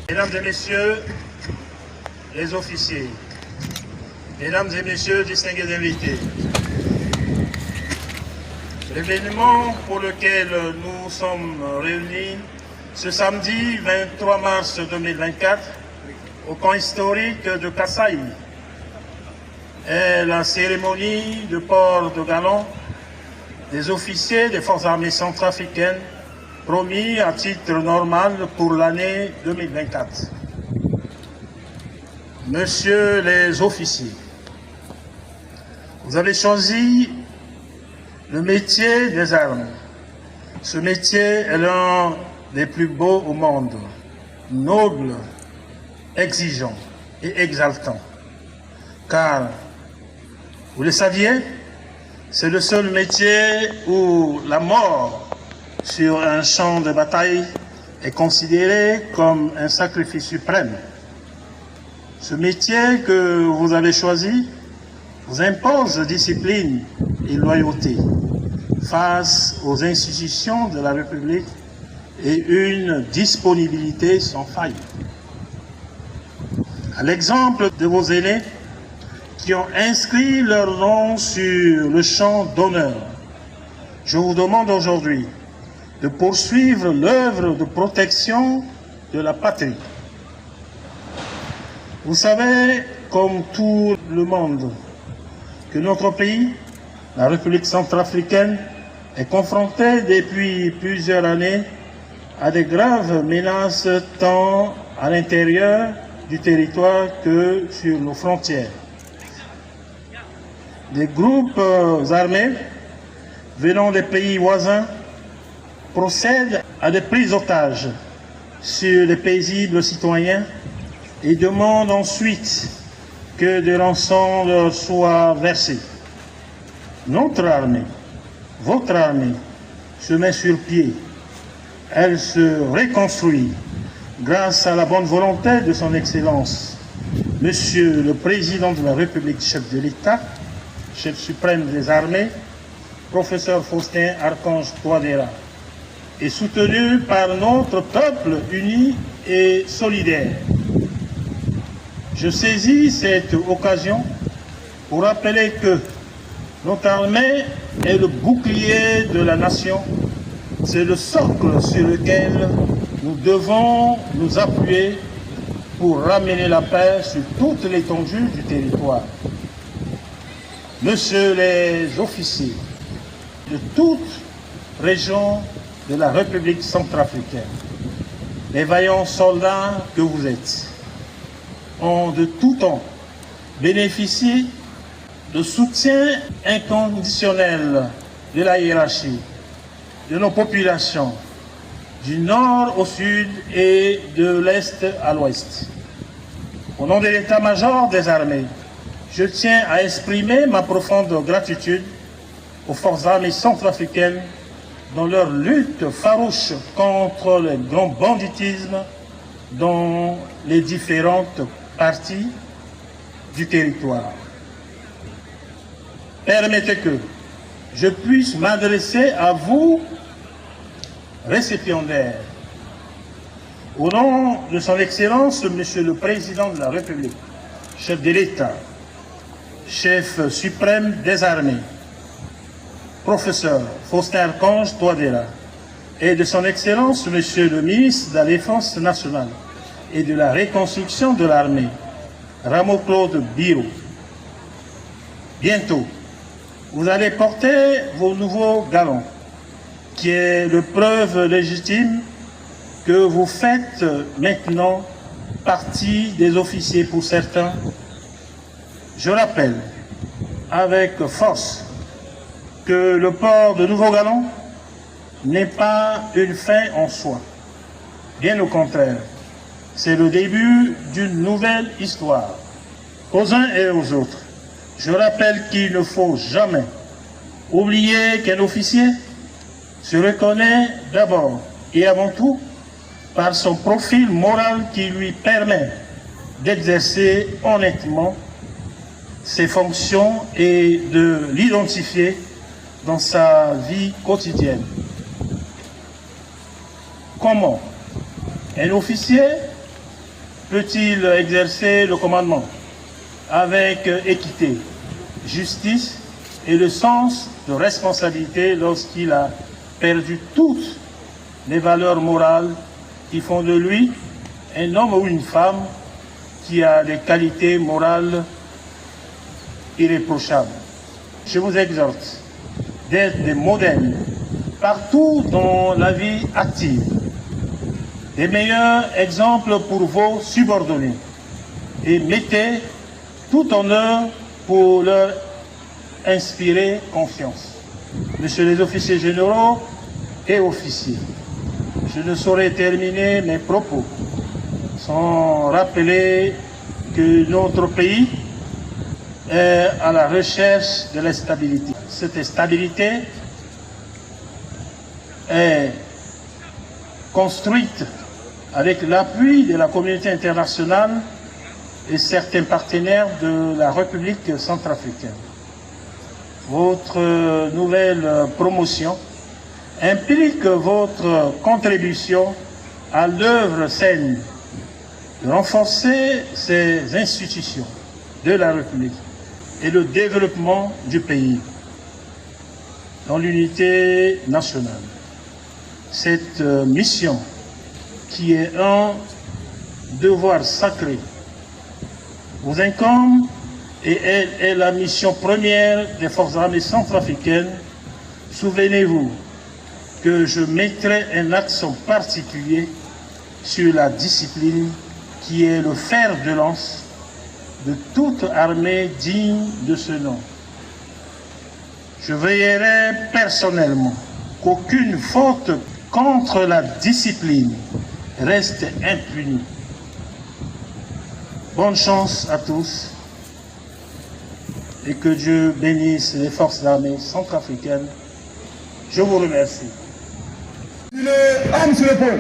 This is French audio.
Mesdames et messieurs les officiers, mesdames et messieurs distingués invités, l'événement pour lequel nous sommes réunis ce samedi 23 mars 2024 au camp historique de Kassaï est la cérémonie de port de galon des officiers des forces armées centrafricaines promis à titre normal pour l'année 2024. Messieurs les officiers, vous avez choisi le métier des armes. Ce métier est l'un des plus beaux au monde, noble, exigeant et exaltant. Car, vous le saviez, c'est le seul métier où la mort sur un champ de bataille est considérée comme un sacrifice suprême. Ce métier que vous avez choisi vous impose discipline et loyauté face aux institutions de la République et une disponibilité sans faille. À l'exemple de vos aînés qui ont inscrit leur nom sur le champ d'honneur, je vous demande aujourd'hui de poursuivre l'œuvre de protection de la patrie. Vous savez, comme tout le monde, que notre pays, la République centrafricaine, est confronté depuis plusieurs années à de graves menaces tant à l'intérieur du territoire que sur nos frontières. Des groupes armés venant des pays voisins procèdent à des prises d'otages sur les paisibles citoyens et demandent ensuite que des rançons leur soient versées. Notre armée, votre armée, se met sur pied. Elle se reconstruit grâce à la bonne volonté de son Excellence, Monsieur le Président de la République, chef de l'État, chef suprême des armées, professeur Faustin Archange Touadéra, et soutenu par notre peuple uni et solidaire. Je saisis cette occasion pour rappeler que notre armée est le bouclier de la nation. C'est le socle sur lequel nous devons nous appuyer pour ramener la paix sur toute l'étendue du territoire. Messieurs les officiers de toute région de la République centrafricaine, les vaillants soldats que vous êtes, ont de tout temps bénéficié de soutien inconditionnel de la hiérarchie, de nos populations, du nord au sud et de l'est à l'ouest. Au nom de l'état-major des armées, je tiens à exprimer ma profonde gratitude aux forces armées centrafricaines dans leur lutte farouche contre le grand banditisme dans les différentes parties du territoire. Permettez que je puisse m'adresser à vous, récipiendaires, au nom de son Excellence, Monsieur le Président de la République, chef de l'État, chef suprême des armées, professeur Faustin Archange Touadéra, et de son Excellence, Monsieur le Ministre de la Défense nationale et de la reconstruction de l'armée, Rameau-Claude Biro. Bientôt, vous allez porter vos nouveaux galons, qui est le preuve légitime que vous faites maintenant partie des officiers pour certains. Je rappelle avec force que le port de nouveaux galons n'est pas une fin en soi. Bien au contraire, c'est le début d'une nouvelle histoire. Aux uns et aux autres, je rappelle qu'il ne faut jamais oublier qu'un officier se reconnaît d'abord et avant tout par son profil moral qui lui permet d'exercer honnêtement ses fonctions et de l'identifier dans sa vie quotidienne. Comment Un officier peut-il exercer le commandement avec équité, justice et le sens de responsabilité lorsqu'il a perdu toutes les valeurs morales qui font de lui un homme ou une femme qui a des qualités morales irréprochables? Je vous exhorte d'être des modèles partout dans la vie active, des meilleurs exemples pour vos subordonnés, et mettez tout en œuvre pour leur inspirer confiance. Messieurs les officiers généraux et officiers, je ne saurais terminer mes propos sans rappeler que notre pays est à la recherche de la stabilité. Cette stabilité est construite avec l'appui de la communauté internationale et certains partenaires de la République centrafricaine. Votre nouvelle promotion implique votre contribution à l'œuvre saine de renforcer ces institutions de la République et le développement du pays dans l'unité nationale. Cette mission, qui est un devoir sacré, vous incombe et elle est la mission première des forces armées centrafricaines. Souvenez-vous que je mettrai un accent particulier sur la discipline qui est le fer de lance de toute armée digne de ce nom. Je veillerai personnellement qu'aucune faute contre la discipline reste impunie. Bonne chance à tous et que Dieu bénisse les forces armées centrafricaines. Je vous remercie. Le arme sur l'épaule.